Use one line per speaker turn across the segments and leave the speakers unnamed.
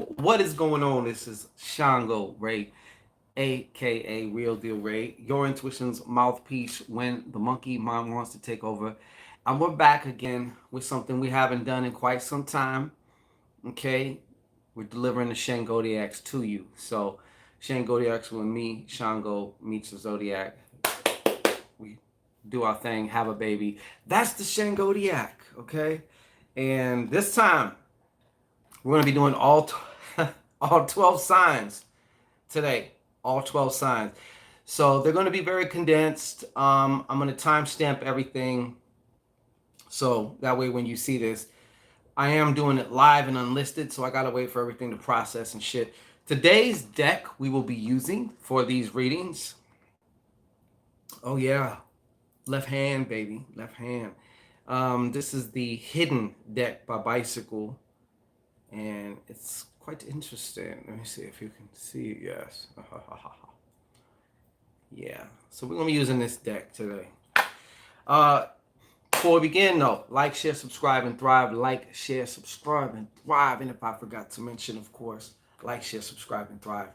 Yo, what is going on? This is Shango Ray, aka Real Deal Ray, your intuition's mouthpiece when the monkey mind wants to take over. And we're back again with something we haven't done in quite some time. Okay, we're delivering the Shangodiacs to you. So, Shangodiacs when me, Shango meets the Zodiac. We do our thing, have a baby. That's the Shangodiac. Okay, and this time we're gonna be doing all 12 signs today. All 12 signs. So they're gonna be very condensed. I'm gonna timestamp everything so that way when you see this, I am doing it live and unlisted, so I gotta wait for everything to process and shit. Today's deck we will be using for these readings. Oh yeah, left hand, baby, left hand. This is the Hidden deck by Bicycle, and it's quite interesting. Let me see if you can see it. Yes. Yeah. So we're gonna be using this deck today. Uh, Before we begin, though, like, share, subscribe, and thrive. Like, share, subscribe, and thrive. And if I forgot to mention, of course, like, share, subscribe, and thrive.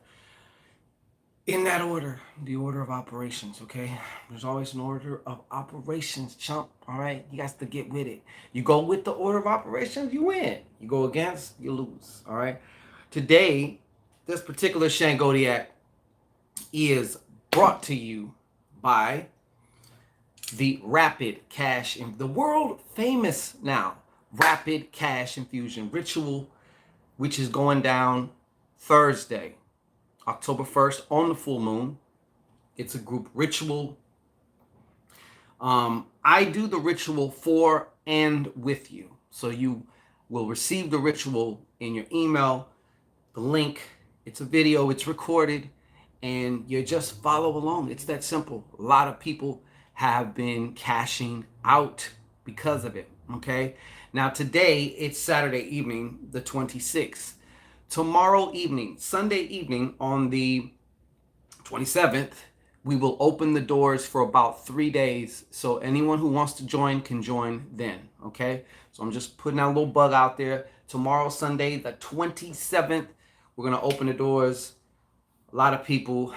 In that order, the order of operations, okay? There's always an order of operations, chump, all right? You got to get with it. You go with the order of operations, you win. You go against, you lose, all right? Today, this particular Shangodiac is brought to you by the Rapid Cash, the world famous now Rapid Cash Infusion Ritual, which is going down Thursday, October 1st on the full moon. It's a group ritual. I do the ritual for and with you. So you will receive the ritual in your email, the link. It's a video, it's recorded, and you just follow along. It's that simple. A lot of people have been cashing out because of it, okay? Now today, it's Saturday evening, the 26th. Tomorrow evening, Sunday evening on the 27th, we will open the doors for about 3 days. So anyone who wants to join can join then, okay? So I'm just putting that little bug out there. Tomorrow, Sunday, the 27th, we're gonna open the doors. A lot of people,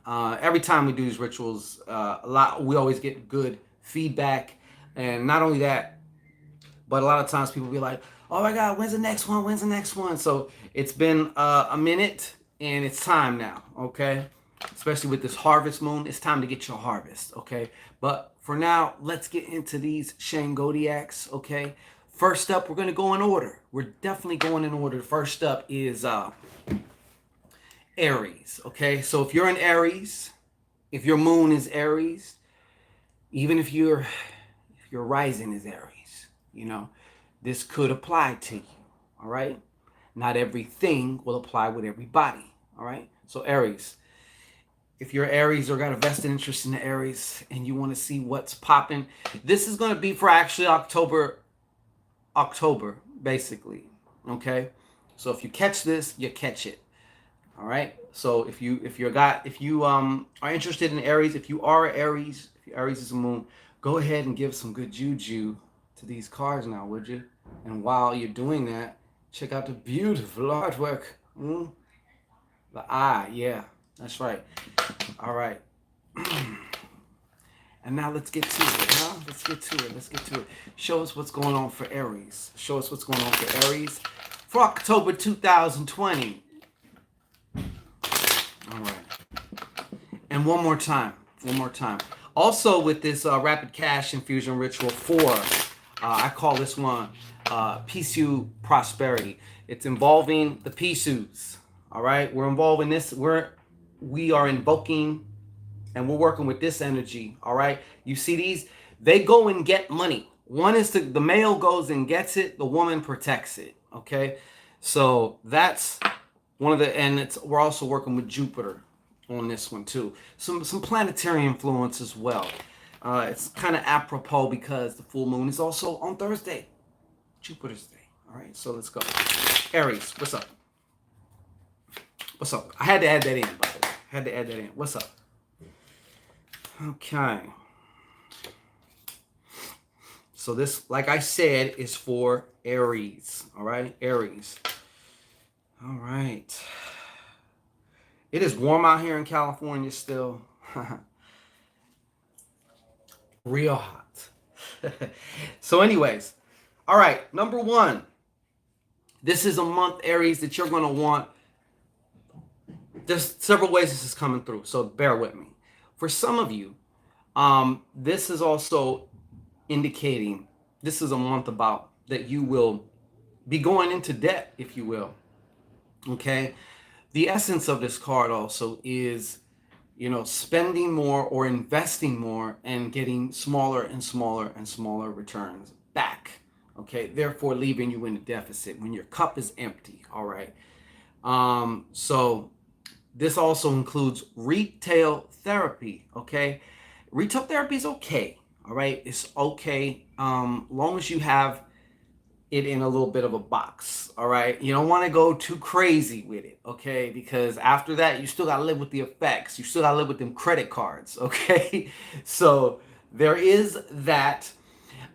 every time we do these rituals, we always get good feedback. And not only that, but a lot of times people be like, oh my God, when's the next one? When's the next one? So it's been a minute and it's time now, okay? Especially with this harvest moon, it's time to get your harvest, okay? But for now, let's get into these Shangodiacs, okay? First up, we're gonna go in order. We're definitely going in order. First up is Aries, okay? So if you're in Aries, if your moon is Aries, even if your rising is Aries, you know, this could apply to you, all right? Not everything will apply with everybody, all right? So Aries, if you're Aries or got a vested interest in the Aries and you want to see what's popping, this is going to be for actually October, basically, okay? So if you catch this, you catch it. All right. So if you are interested in Aries, if you are Aries, if Aries is a moon, go ahead and give some good juju to these cards now, would you? And while you're doing that, check out the beautiful artwork. The eye, yeah, that's right. All right. And now let's get to it, huh? Let's get to it. Let's get to it. Show us what's going on for Aries. Show us what's going on for Aries for October 2020. All right. And one more time. Also with this Rapid Cash Infusion Ritual 4, I call this one Pisu Prosperity. It's involving the Pisus. All right. We're involving this. We are invoking and we're working with this energy. All right. You see these? They go and get money. One is the male goes and gets it. The woman protects it. Okay. So that's one of the, and we're also working with Jupiter on this one too. Some planetary influence as well. It's kind of apropos because the full moon is also on Thursday, Jupiter's day. All right, so let's go. Aries, what's up? What's up? I had to add that in, by the way. What's up? Okay. So this, like I said, is for Aries. All right, Aries. All right. It is warm out here in California still. Real hot. So anyways, all right, number one. This is a month, Aries, that you're going to want. There's several ways this is coming through, so bear with me. For some of you, this is also indicating this is a month about that you will be going into debt, if you will. Okay. The essence of this card also is, spending more or investing more and getting smaller and smaller and smaller returns back. Okay. Therefore, leaving you in a deficit when your cup is empty. All right. So this also includes retail therapy. Okay. Retail therapy is okay. All right. It's okay. Long as you have it in a little bit of a box. All right. You don't want to go too crazy with it. Okay. Because after that, you still got to live with the effects. You still got to live with them credit cards. Okay. So there is that.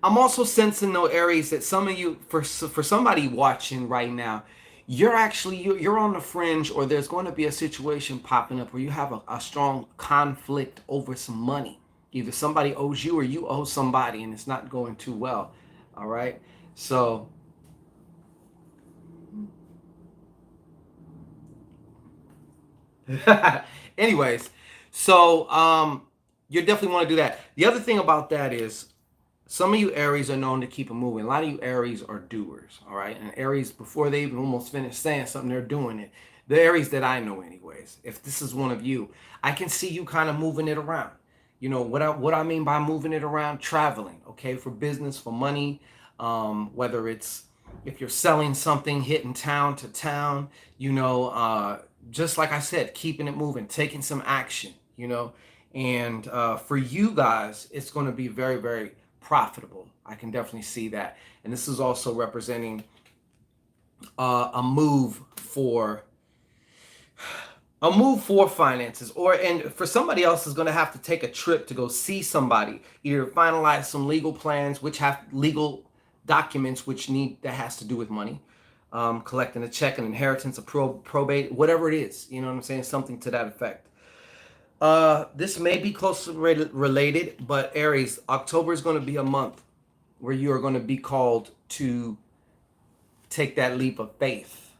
I'm also sensing though, Aries, that some of you, for somebody watching right now, you're on the fringe, or there's going to be a situation popping up where you have a strong conflict over some money. Either somebody owes you or you owe somebody, and it's not going too well. All right. So anyways, so you definitely want to do that. The other thing about that is some of you Aries are known to keep it moving. A lot of you Aries are doers, all right? And Aries, before they even almost finish saying something, they're doing it. The Aries that I know anyways, if this is one of you, I can see you kind of moving it around. You know, what I mean by moving it around, traveling, okay, for business, for money, whether it's if you're selling something, hitting town to town, just like I said, keeping it moving, taking some action, and for you guys, it's going to be very, very profitable. I can definitely see that. And this is also representing a move for finances, and for somebody else is going to have to take a trip to go see somebody, either finalize some legal plans, which have legal documents that has to do with money, collecting a check, an inheritance, a probate, whatever it is, you know what I'm saying, something to that effect. This may be closely related, but Aries, October is going to be a month where you are going to be called to take that leap of faith.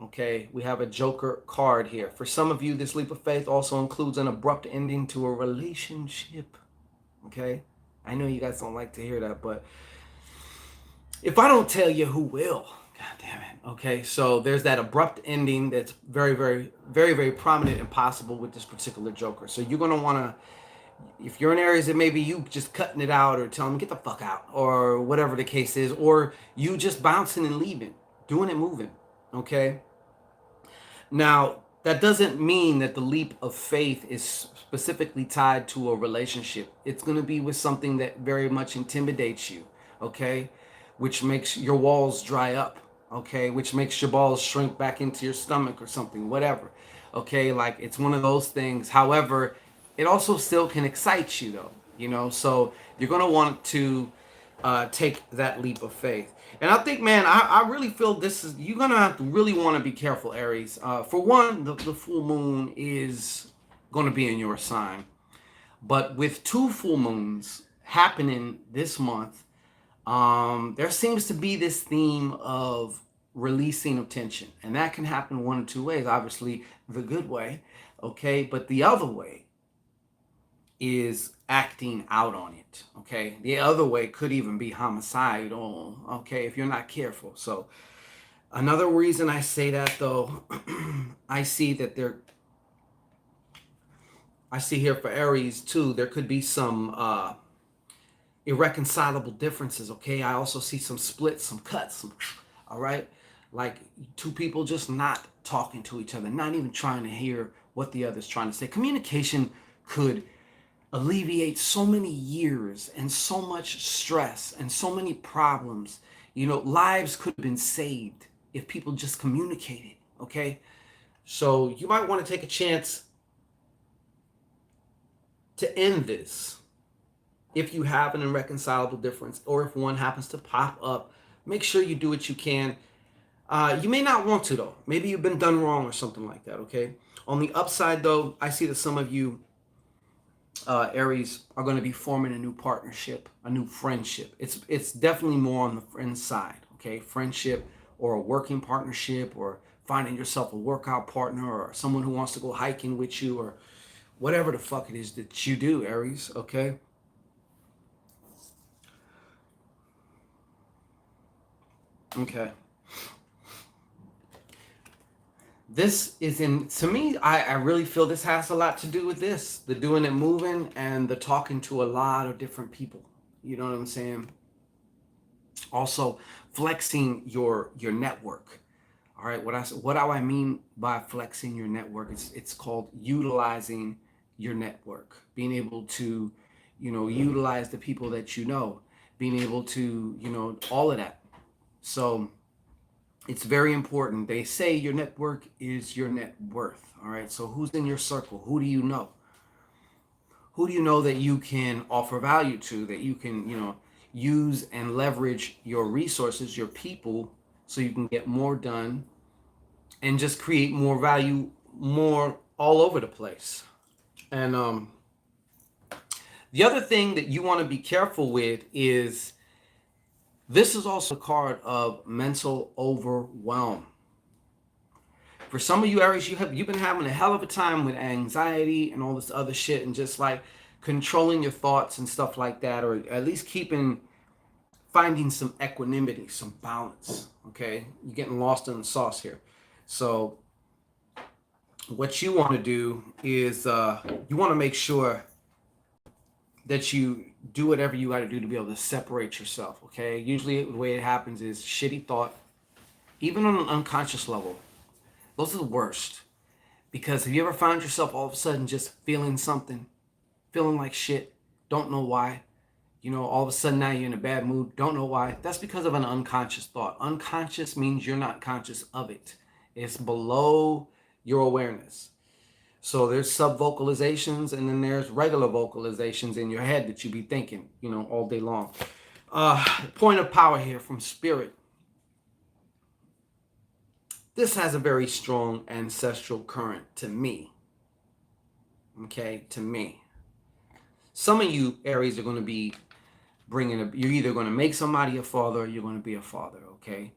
Okay, we have a Joker card here. For some of you, this leap of faith also includes an abrupt ending to a relationship. Okay, I know you guys don't like to hear that, but if I don't tell you, who will? God damn it. Okay, so there's that abrupt ending that's very, very, very, very prominent and possible with this particular Joker. So you're going to want to, if you're in areas that maybe you just cutting it out or telling them, get the fuck out, or whatever the case is, or you just bouncing and leaving, doing it, moving. Okay. Now, that doesn't mean that the leap of faith is specifically tied to a relationship. It's going to be with something that very much intimidates you, okay? Which makes your walls dry up, okay? Which makes your balls shrink back into your stomach or something, whatever, okay? Like, it's one of those things. However, it also still can excite you, though, So you're going to want to take that leap of faith. And I think, man, I really feel you're going to have to really want to be careful, Aries. For one, the full moon is going to be in your sign. But with 2 full moons happening this month, there seems to be this theme of releasing of tension. And that can happen one of 2 ways. Obviously, the good way, okay? But the other way is acting out on it, okay? The other way could even be homicidal, okay, if you're not careful. So another reason I say that, though, I see here for Aries too, there could be some irreconcilable differences, okay? I also see some splits, some cuts, all right? Like 2 people just not talking to each other, not even trying to hear what the other's trying to say. Communication could alleviate so many years and so much stress and so many problems. Lives could have been saved if people just communicated, okay? So you might want to take a chance to end this. If you have an irreconcilable difference, or if one happens to pop up, make sure you do what you can You may not want to, though. Maybe you've been done wrong or something like that, okay? On the upside, though, I see that some of you, Aries, are going to be forming a new partnership, a new friendship. It's definitely more on the friend side, okay? Friendship or a working partnership or finding yourself a workout partner or someone who wants to go hiking with you or whatever the fuck it is that you do, Aries, okay? Okay. This is to me, I really feel this has a lot to do with this, the doing it moving and the talking to a lot of different people. You know what I'm saying? Also flexing your network. All right, what do I mean by flexing your network? It's called utilizing your network, being able to, utilize the people that you know, being able to, all of that. So it's very important. They say your network is your net worth. All right. So who's in your circle? Who do you know? Who do you know that you can offer value to, that you can, use and leverage your resources, your people, so you can get more done and just create more value, more all over the place. And the other thing that you want to be careful with is this is also a card of mental overwhelm. For some of you Aries, you've been having a hell of a time with anxiety and all this other shit, and just like controlling your thoughts and stuff like that, or at least finding some equanimity, some balance. Okay, you're getting lost in the sauce here. So what you want to do is you want to make sure that you do whatever you got to do to be able to separate yourself. Okay, usually the way it happens is shitty thought, even on an unconscious level. Those are the worst. Because have you ever found yourself all of a sudden just feeling something, feeling like shit, don't know why? All of a sudden now you're in a bad mood, don't know why. That's because of an unconscious thought. Unconscious means you're not conscious of it. It's below your awareness. So there's sub vocalizations and then there's regular vocalizations in your head that you be thinking, all day long. Point of power here from Spirit. This has a very strong ancestral current to me. Okay, to me. Some of you Aries are going to be you're either going to make somebody a father or you're going to be a father, okay?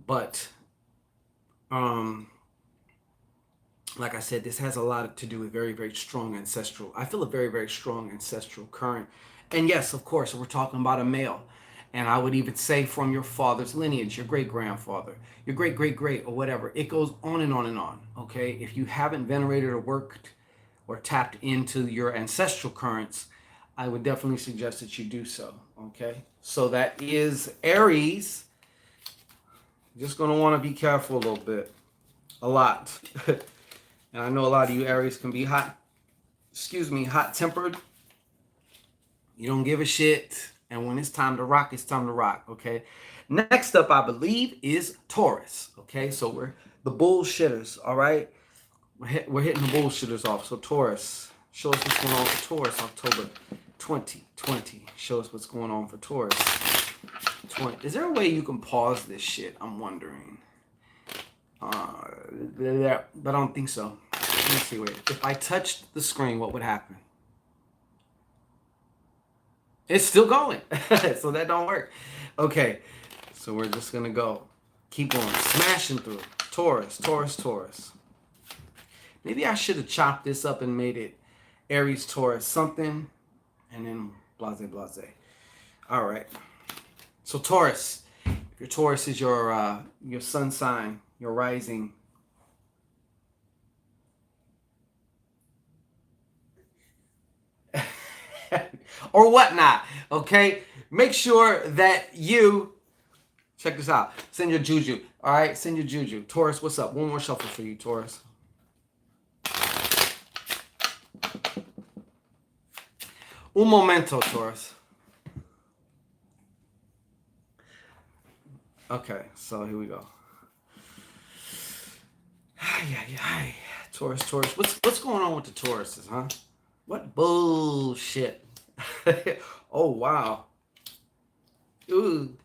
But like I said, this has a lot to do with very, very strong ancestral. I feel a very, very strong ancestral current. And yes, of course, we're talking about a male. And I would even say from your father's lineage, your great grandfather, your great great great, or whatever. It goes on and on and on. Okay. If you haven't venerated or worked or tapped into your ancestral currents, I would definitely suggest that you do so. Okay. So that is Aries. Just going to want to be careful a little bit. A lot. And I know a lot of you Aries can be hot-tempered. You don't give a shit. And when it's time to rock, it's time to rock, okay? Next up, I believe, is Taurus, okay? So we're the bullshitters, all right? We're hitting the bullshitters off. So Taurus, show us what's going on for Taurus, October 2020. Show us what's going on for Taurus. Is there a way you can pause this shit? I'm wondering. But I don't think so. Let me see. Wait. If I touched the screen, what would happen? It's still going. So that don't work. Okay. So we're just going to go. Keep going. Smashing through. Taurus, Taurus, Taurus. Maybe I should have chopped this up and made it Aries, Taurus, something. And then blase, blase. All right. So Taurus. If your Taurus is your sun sign, your rising. Or whatnot, okay? Make sure that you check this out. Send your juju, all right? Send your juju. Taurus, what's up? One more shuffle for you, Taurus. Un momento, Taurus. Okay, so here we go. Yeah. Taurus. What's going on with the Tauruses, huh? What bullshit. Oh, wow. Ooh.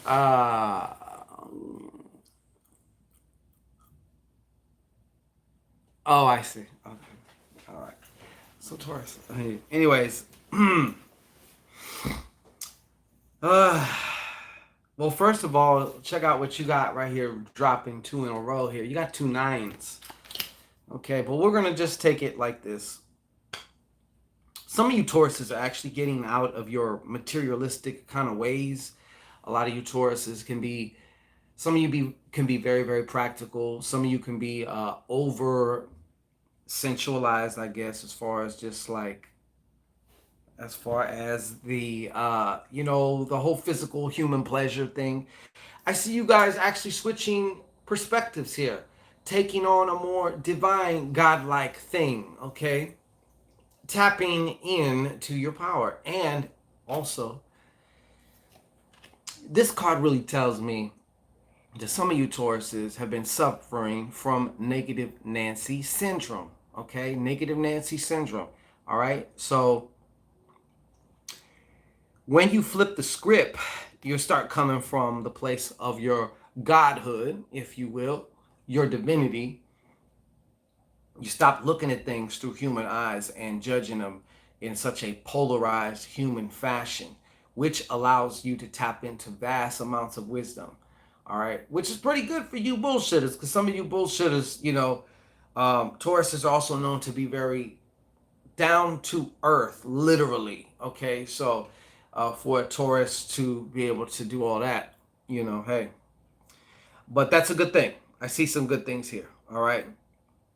uh, oh, I see. Okay. All right. So Taurus. Anyways. uh, well, first of all, check out what you got right here, dropping two in a row here. You got two nines. Okay, but we're going to just take it like this. Some of you Tauruses are actually getting out of your materialistic kind of ways. A lot of you Tauruses can be, some of you can be very, very practical. Some of you can be over sensualized, I guess, as far as just like, as far as the, the whole physical human pleasure thing. I see you guys actually switching perspectives here, taking on a more divine, godlike thing, okay? Tapping in to your power. And also, this card really tells me that some of you Tauruses have been suffering from negative Nancy syndrome, okay? Negative Nancy syndrome, all right? So when you flip the script, you'll start coming from the place of your godhood, if you will, your divinity. You stop looking at things through human eyes and judging them in such a polarized human fashion, which allows you to tap into vast amounts of wisdom. All right, which is pretty good for you bullshitters, because some of you bullshitters, Taurus is also known to be very down to earth, literally. Okay, so for a Taurus to be able to do all that, hey, but that's a good thing. I see some good things here. All right.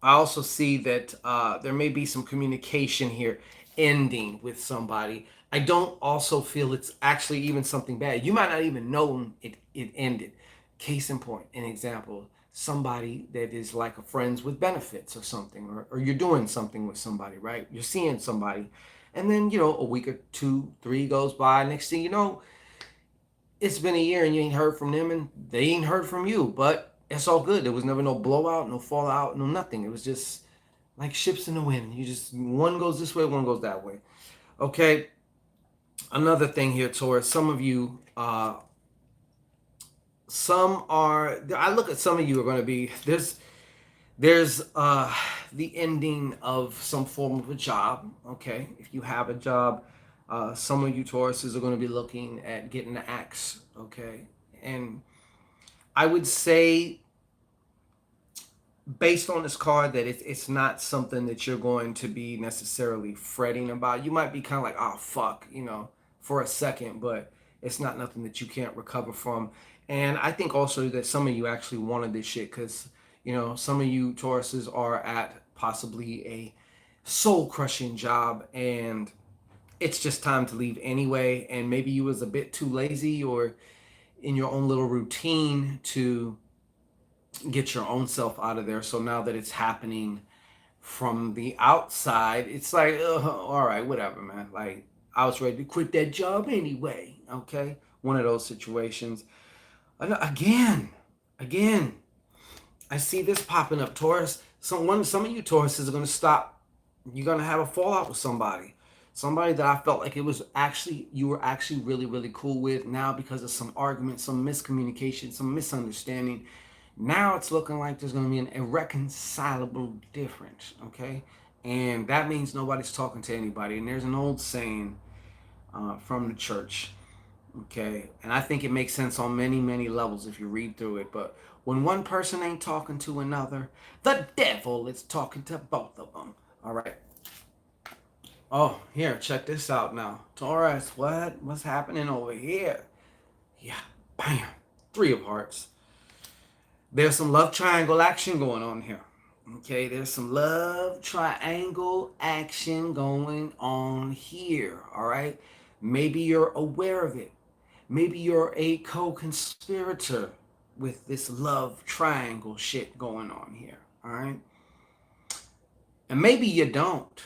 I also see that there may be some communication here ending with somebody. I don't also feel it's actually even something bad. You might not even know it ended. Case in point, an example, somebody that is like a friends with benefits or something, or you're doing something with somebody, right? You're seeing somebody, and then, a week or two, three goes by. Next thing you know, it's been a year and you ain't heard from them and they ain't heard from you, but it's all good. There was never no blowout, no fallout, no nothing. It was just like ships in the wind. You just, one goes this way, one goes that way. Okay. Another thing here, Taurus, some of you, I look at some of you are going to be, there's the ending of some form of a job. Okay. If you have a job, some of you Tauruses are going to be looking at getting the axe. Okay. And I would say, based on this card, that it's not something that you're going to be necessarily fretting about. You might be kind of like, oh, fuck, for a second, but it's not nothing that you can't recover from. And I think also that some of you actually wanted this shit because, some of you Tauruses are at possibly a soul-crushing job and it's just time to leave anyway. And maybe you was a bit too lazy or in your own little routine to get your own self out of there. So now that it's happening from the outside, it's like, all right, whatever, man. Like, I was ready to quit that job anyway. Okay. One of those situations. Again, I see this popping up, Taurus. Some of you Tauruses are going to stop. You're going to have a fallout with somebody. Somebody that I felt like you were actually really, really cool with. Now, because of some argument, some miscommunication, some misunderstanding, now it's looking like there's going to be an irreconcilable difference, okay? And that means nobody's talking to anybody. And there's an old saying from the church, okay? And I think it makes sense on many, many levels if you read through it. But when one person ain't talking to another, the devil is talking to both of them, all right? Oh, here, check this out now. Taurus, what's happening over here? Yeah, bam, 3 of hearts. There's some love triangle action going on here. Okay, there's some love triangle action going on here. All right, maybe you're aware of it. Maybe you're a co-conspirator with this love triangle shit going on here. All right, and maybe you don't.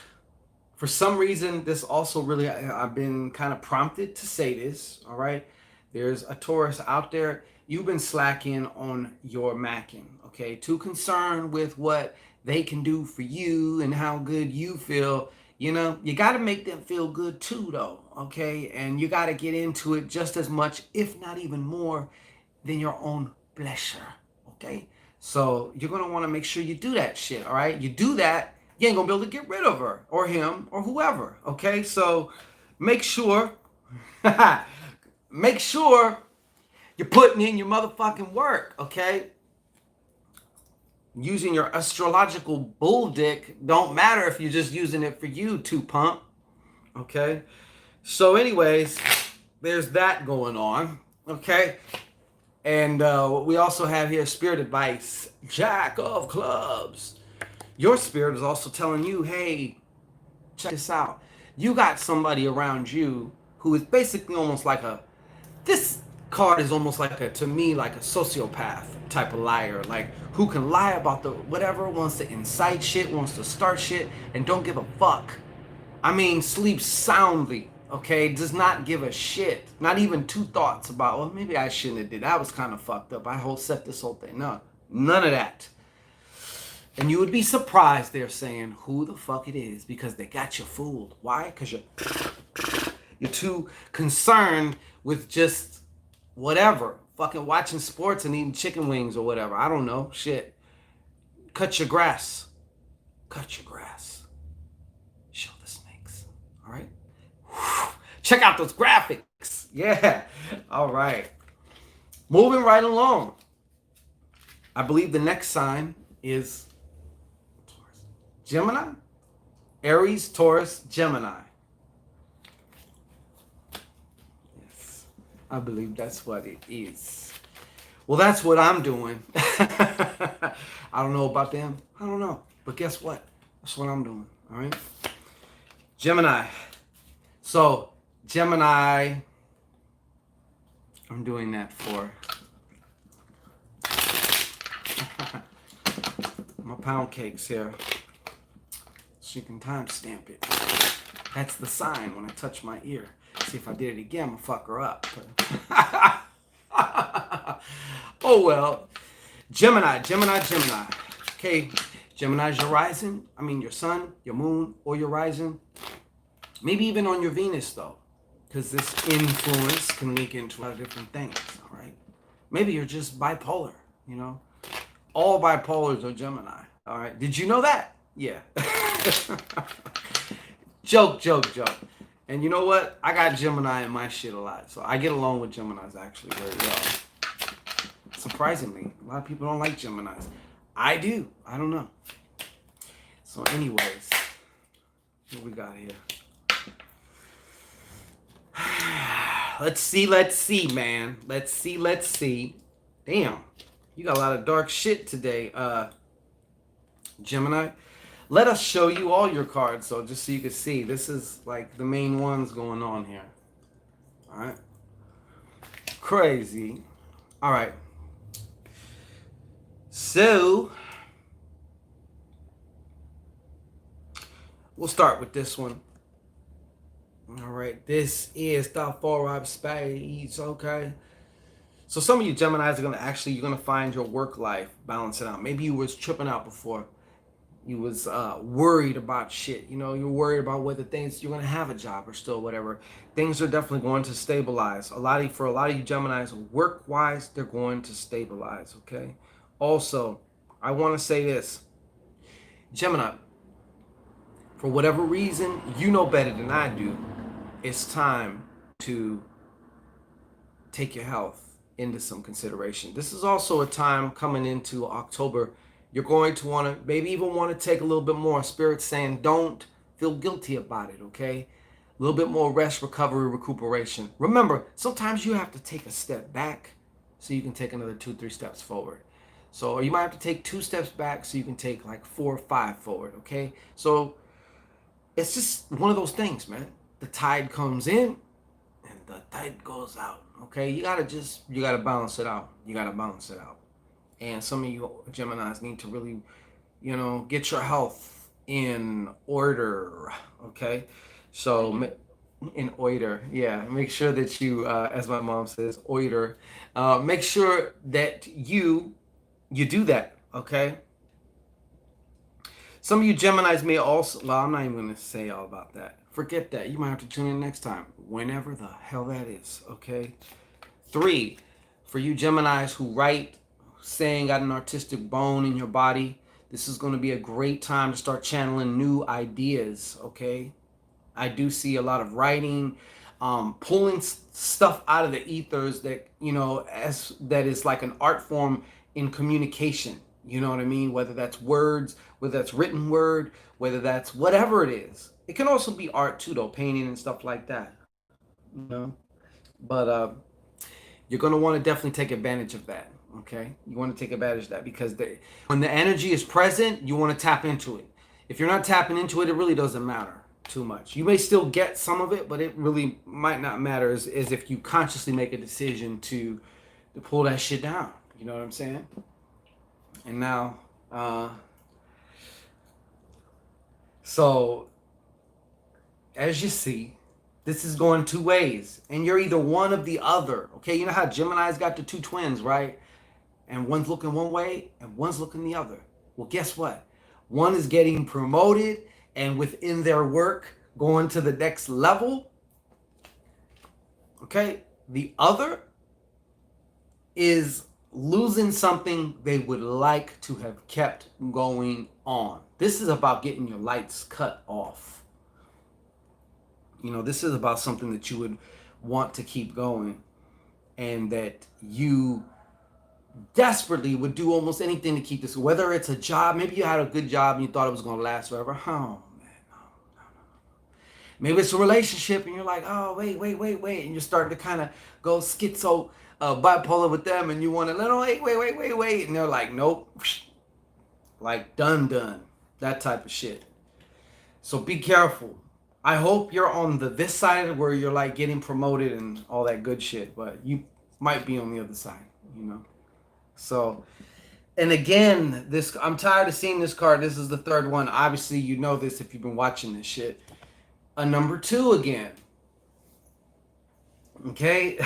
For some reason, this also really, I've been kind of prompted to say this. All right, there's a Taurus out there. You've been slacking on your macking, okay? Too concerned with what they can do for you and how good you feel You know, you got to make them feel good too, though, okay? And you got to get into it just as much, if not even more, than your own pleasure, okay? So you're going to want to make sure you do that shit, all right? You do that, you ain't going to be able to get rid of her or him or whoever, okay? So make sure, make sure you're putting in your motherfucking work, okay? Using your astrological bull dick don't matter if you're just using it for you, two pump. Okay? So anyways, there's that going on. Okay? And we also have here spirit advice. Jack of clubs. Your spirit is also telling you, hey, check this out. You got somebody around you who is basically almost like this card is almost like to me, like a sociopath type of liar, like who can lie about the whatever, wants to incite shit, wants to start shit, and don't give a fuck. I mean, sleeps soundly, okay? Does not give a shit. Not even two thoughts about, well, maybe I shouldn't have did. That was kind of fucked up. I set this whole thing. No, none of that. And you would be surprised they're saying who the fuck it is because they got you fooled. Why? Because you're too concerned with just whatever, fucking watching sports and eating chicken wings or whatever. I don't know. Shit. Cut your grass. Cut your grass. Show the snakes. All right? Check out those graphics. Yeah. All right. Moving right along. I believe the next sign is Gemini. Aries, Taurus, Gemini. I believe that's what it is. Well, that's what I'm doing. I don't know about them. I don't know. But guess what? That's what I'm doing. All right? Gemini. So, Gemini, I'm doing that for my pound cakes here. So you can timestamp it. That's the sign when I touch my ear. See if I did it again, I'm gonna fuck her up. Oh well. Gemini. Okay, Gemini's your rising. I mean your sun, your moon, or your rising. Maybe even on your Venus though. Because this influence can leak into a lot of different things, all right? Maybe you're just bipolar, you know? All bipolars are Gemini, all right? Did you know that? Yeah. Joke. And you know what? I got Gemini in my shit a lot. So I get along with Geminis actually very well. Surprisingly, a lot of people don't like Geminis. I do. I don't know. So anyways, what we got here? Let's see, man. Let's see. Damn. You got a lot of dark shit today, Gemini. Let us show you all your cards, so just so you can see. This is like the main ones going on here. All right. Crazy. All right. So, we'll start with this one. All right. This is the Four of Spades. Okay. So some of you Geminis are going to you're going to find your work life balancing out. Maybe you was tripping out before. You was worried about shit. You know, you're worried about whether things you're gonna have a job or still whatever. Things are definitely going to stabilize. For a lot of you Geminis, work-wise, they're going to stabilize. Okay. Also, I want to say this, Gemini. For whatever reason, you know better than I do. It's time to take your health into some consideration. This is also a time coming into October. You're going to want to maybe even want to take a little bit more. Spirit saying don't feel guilty about it, okay? A little bit more rest, recovery, recuperation. Remember, sometimes you have to take a step back so you can take another 2-3 steps forward. So, or you might have to take 2 steps back so you can take like 4 or 5 forward, okay? So, it's just one of those things, man. The tide comes in and the tide goes out, okay? You gotta balance it out. And some of you Geminis need to really, get your health in order, okay? So, in order, yeah. Make sure that you, as my mom says, order. Make sure that you do that, okay? Some of you Geminis may also, well, I'm not even going to say all about that. Forget that. You might have to tune in next time, whenever the hell that is, okay? 3, for you Geminis who write, saying got an artistic bone in your body, this is going to be a great time to start channeling new ideas, okay? I do see a lot of writing, pulling stuff out of the ethers that, as that is like an art form in communication. You know what I mean? Whether that's words, whether that's written word, whether that's whatever it is. It can also be art too, though, painting and stuff like that. You know, but you're gonna want to definitely take advantage of that. Okay, you want to take advantage of that because when the energy is present, you want to tap into it. If you're not tapping into it, it really doesn't matter too much. You may still get some of it, but it really might not matter as if you consciously make a decision to pull that shit down. You know what I'm saying? And now, so as you see, this is going two ways, and you're either one of the other. Okay, you know how Gemini's got the two twins, right? And one's looking one way and one's looking the other. Well, guess what? One is getting promoted and within their work going to the next level. Okay, the other is losing something they would like to have kept going on. This is about getting your lights cut off. This is about something that you would want to keep going and that you desperately would do almost anything to keep this. Whether it's a job, maybe you had a good job and you thought it was going to last forever. Oh, man. No. Maybe it's a relationship and you're like, oh, wait. And you're starting to kind of go schizo, bipolar with them and you want to, no, wait. And they're like, nope. Like, done. That type of shit. So be careful. I hope you're on this side where you're like getting promoted and all that good shit, but you might be on the other side, So, and again, I'm tired of seeing this card. This is the third one. Obviously, you know this if you've been watching this shit. A number 2 again. Okay,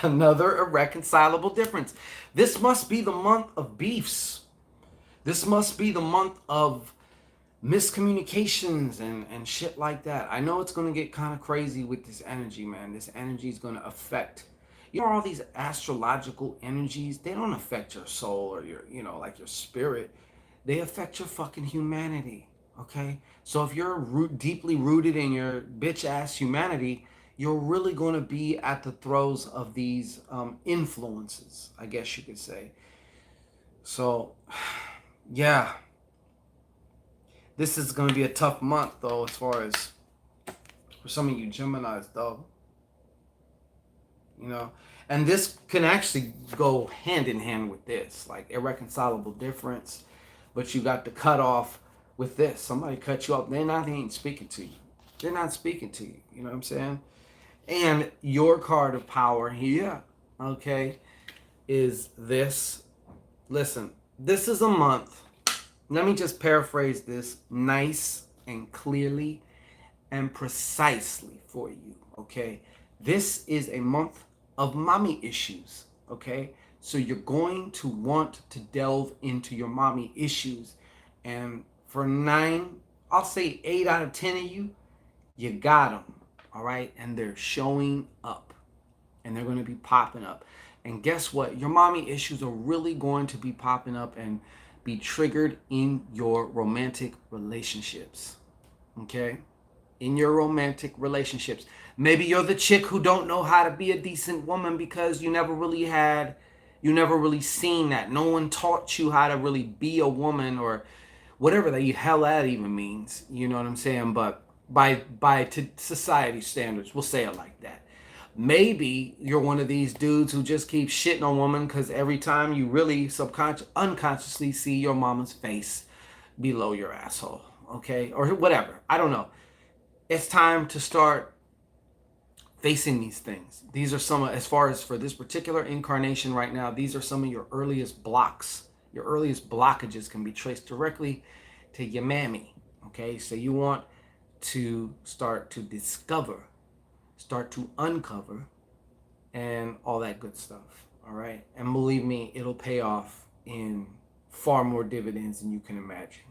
another irreconcilable difference. This must be the month of beefs. This must be the month of miscommunications and shit like that. I know it's going to get kind of crazy with this energy, man. This energy is going to affect, all these astrological energies, they don't affect your soul or your, like your spirit. They affect your fucking humanity, okay? So if you're deeply rooted in your bitch ass humanity, you're really going to be at the throes of these influences, I guess you could say. So, yeah. This is going to be a tough month, though, as far as for some of you Geminis, though. And this can actually go hand in hand with this, like irreconcilable difference. But you got the cutoff with this. Somebody cut you off. They ain't speaking to you. They're not speaking to you. You know what I'm saying? And your card of power here, okay, is this. Listen, this is a month. Let me just paraphrase this nice and clearly and precisely for you, okay? This is a month of mommy issues, okay? So you're going to want to delve into your mommy issues. And for 9, I'll say 8 out of 10 of you, you got them, all right? And they're showing up. And they're going to be popping up. And guess what? Your mommy issues are really going to be popping up and be triggered in your romantic relationships. Okay? In your romantic relationships. Maybe you're the chick who don't know how to be a decent woman because you never really seen that. No one taught you how to really be a woman or whatever the hell that even means. You know what I'm saying? But by society standards, we'll say it like that. Maybe you're one of these dudes who just keeps shitting on women because every time you really unconsciously see your mama's face below your asshole, okay? Or whatever. I don't know. It's time to start facing these things. These are some, as far as for this particular incarnation right now, these are some of your earliest blocks. Your earliest blockages can be traced directly to your mammy, okay? So you want to start to discover, start to uncover, and all that good stuff, all right? And believe me, it'll pay off in far more dividends than you can imagine.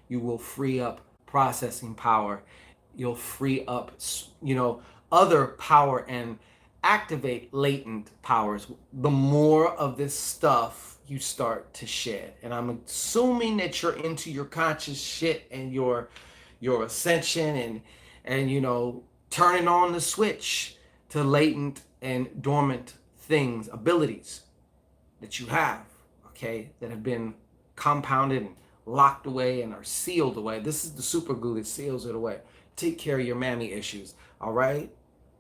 You will free up processing power. You'll free up, other power and activate latent powers. The more of this stuff you start to shed. And I'm assuming that you're into your conscious shit and your ascension and turning on the switch to latent and dormant things, abilities that you have, okay, that have been compounded and locked away and are sealed away. This is the super glue that seals it away. Take care of your mammy issues, all right?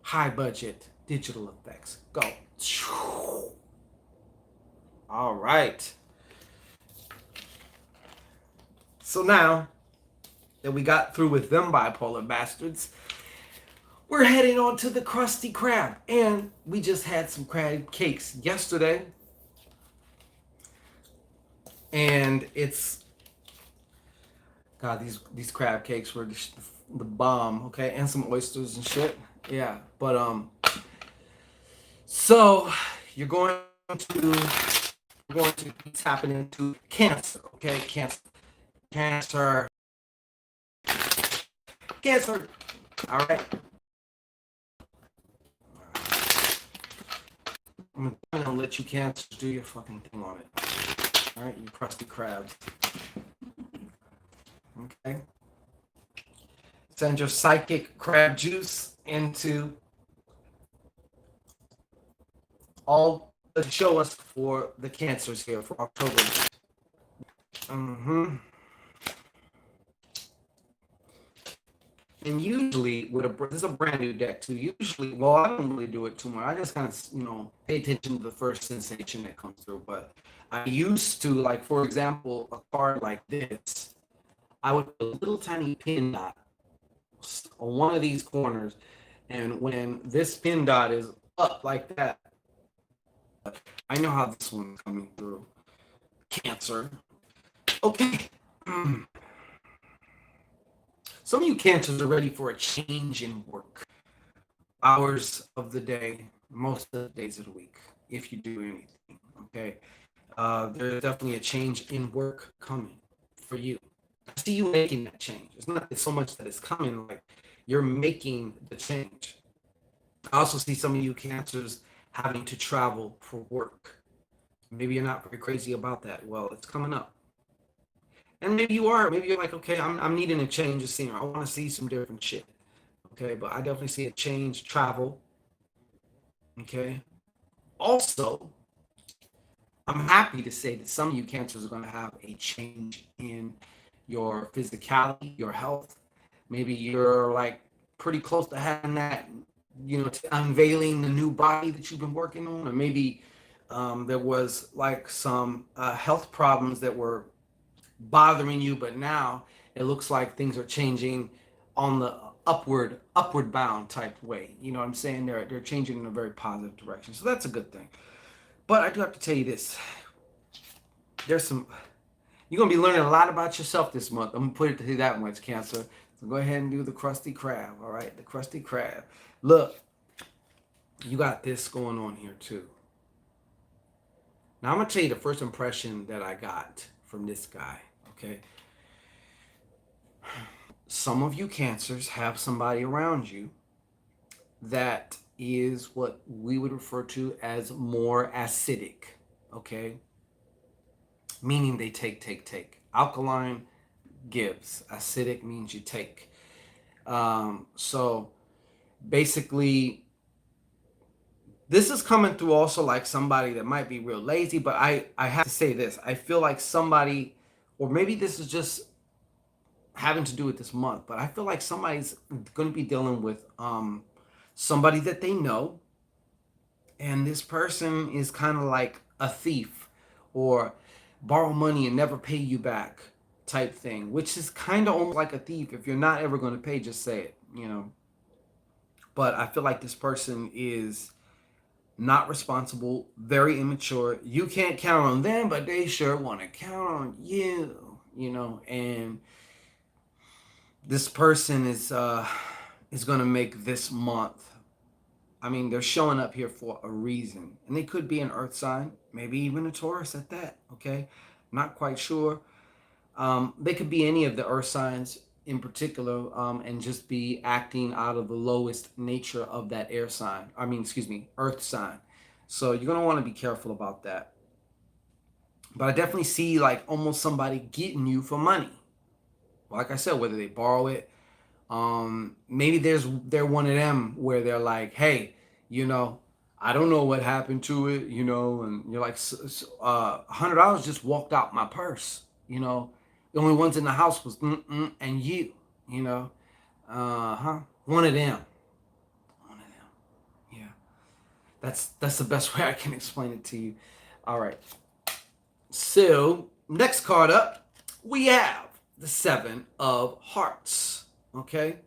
High budget digital effects. Go. All right. So now that we got through with them bipolar bastards, we're heading on to the Krusty Krab. And we just had some crab cakes yesterday. And it's, God, these crab cakes were the bomb, okay? And some oysters and shit. Yeah, but so you're going to be tapping into Cancer, okay? Cancer. All right. I'm gonna let you Cancer do your fucking thing on it. All right, you crusty crabs. Okay. Send your psychic crab juice into all the show us for the Cancers here for October. And usually, this is a brand new deck too. Usually, well, I don't really do it too much. I just kind of, pay attention to the first sensation that comes through. But I used to, like, for example, a card like this, I would put a little tiny pin dot on one of these corners. And when this pin dot is up like that, I know how this one's coming through. Cancer. Okay. Some of you Cancers are ready for a change in work. Hours of the day, most of the days of the week, if you do anything, okay? There's definitely a change in work coming for you. I see you making that change. It's not so much that it's coming, like you're making the change. I also see some of you Cancers having to travel for work. Maybe you're not very crazy about that. Well, it's coming up. And maybe you are. Maybe you're like, okay, I'm needing a change of scenery. I want to see some different shit. Okay, but I definitely see a change, travel. Okay. Also, I'm happy to say that some of you Cancers are going to have a change in your physicality, your health. Maybe you're like pretty close to having that, to unveiling the new body that you've been working on, or maybe there was like some health problems that were bothering you, but now it looks like things are changing on the upward bound type way. You know what I'm saying? They're changing in a very positive direction. So that's a good thing. But I do have to tell you this. You're gonna be learning a lot about yourself this month. I'm gonna put it to you that much, Cancer. So go ahead and do the Krusty Krab, all right? The Krusty Krab. Look, you got this going on here too. Now I'm gonna tell you the first impression that I got from this guy, okay? Some of you Cancers have somebody around you that is what we would refer to as more acidic, okay? Meaning they take. Alkaline gives. Acidic means you take. So basically, this is coming through also like somebody that might be real lazy, but I have to say this. I feel like somebody, or maybe this is just having to do with this month, but I feel like somebody's going to be dealing with somebody that they know, and this person is kind of like a thief or borrow money and never pay you back type thing, which is kind of almost like a thief. If you're not ever going to pay, just say it, But I feel like this person is not responsible, very immature. You can't count on them, but they sure want to count on you, and this person is going to make this month. I mean, they're showing up here for a reason, and they could be an earth sign, maybe even a Taurus at that, okay? Not quite sure. They could be any of the earth signs in particular, and just be acting out of the lowest nature of that air sign. I mean, excuse me, earth sign. So you're going to want to be careful about that. But I definitely see like almost somebody getting you for money. Like I said, whether they borrow it, maybe they're one of them where they're like, hey, you know, I don't know what happened to it, you know, and you're like, $100 just walked out my purse, you know. The only ones in the house was and you know, one of them, one of them, yeah. That's the best way I can explain it to you. All right. So next card up, we have the Seven of Hearts. Okay,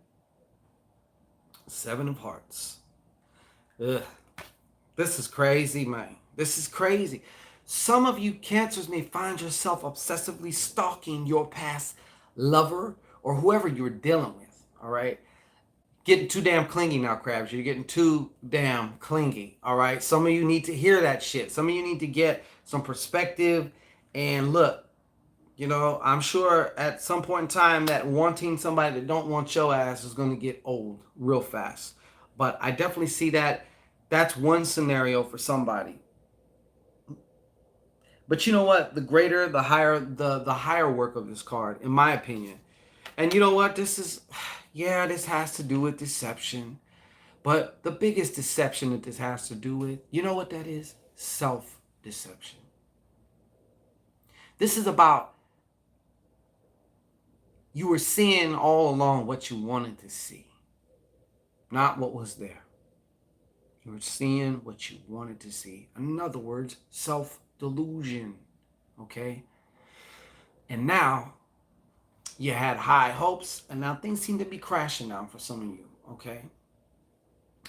Seven of Hearts. Ugh. This is crazy, man. This is crazy. Some of you Cancers may find yourself obsessively stalking your past lover or whoever you were dealing with. All right. Getting too damn clingy now, Crabs. You're getting too damn clingy. All right. Some of you need to hear that shit. Some of you need to get some perspective. And look, you know, I'm sure at some point in time that wanting somebody that don't want your ass is going to get old real fast. But I definitely see that that's one scenario for somebody. But you know what? The greater, the higher, the higher work of this card, in my opinion. And you know what? This is, yeah, this has to do with deception. But the biggest deception that this has to do with, you know what that is? Self-deception. This is about you were seeing all along what you wanted to see, not what was there. You were seeing what you wanted to see. In other words, self-delusion, okay? And now you had high hopes, and now things seem to be crashing down for some of you, okay?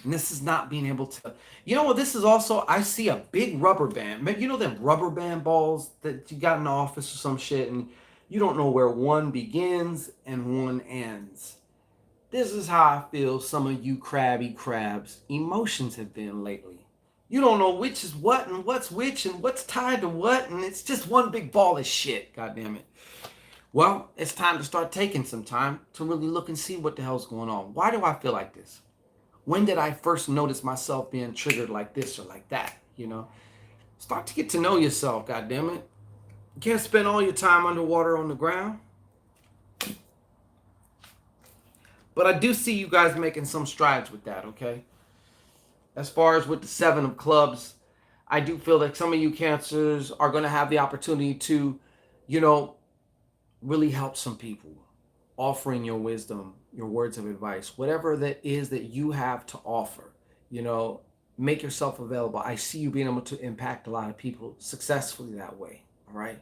And this is not being able to, you know what, this is also, I see a big rubber band. Maybe you know them rubber band balls that you got in the office or some shit, and you don't know where one begins and one ends. This is how I feel some of you crabby crabs emotions have been lately. You don't know which is what and what's which and what's tied to what, and it's just one big ball of shit, God damn it. Well, it's time to start taking some time to really look and see what the hell's going on. Why do I feel like this? When did I first notice myself being triggered like this or like that? You know, start to get to know yourself, God damn it. You can't spend all your time underwater on the ground. But I do see you guys making some strides with that, okay? As far as with the Seven of Clubs, I do feel like some of you Cancers are going to have the opportunity to, you know, really help some people, offering your wisdom, your words of advice, whatever that is that you have to offer, you know, make yourself available. I see you being able to impact a lot of people successfully that way, all right?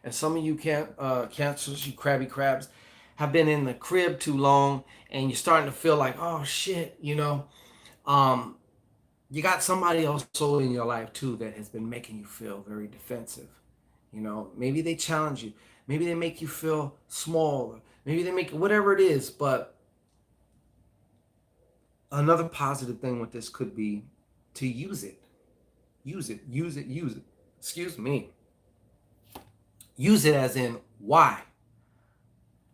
And some of you Cancers, you crabby crabs, have been in the crib too long, and you're starting to feel like, oh shit, you know, you got somebody also in your life too that has been making you feel very defensive. You know, maybe they challenge you, maybe they make you feel small, maybe they make whatever it is. But another positive thing with this could be to use it. Excuse me. Use it as in why.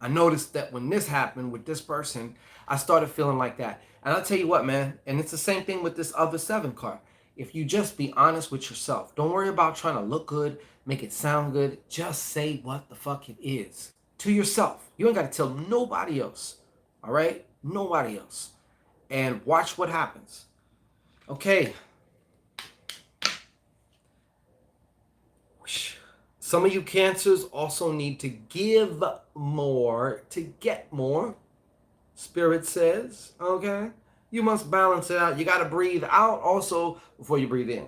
I noticed that when this happened with this person, I started feeling like that. And I'll tell you what, man, and it's the same thing with this other seven card. If you just be honest with yourself, don't worry about trying to look good, make it sound good. Just say what the fuck it is to yourself. You ain't got to tell nobody else. All right? Nobody else. And watch what happens. Okay. Some of you Cancers also need to give more to get more. Spirit says, okay? You must balance it out. You got to breathe out also before you breathe in.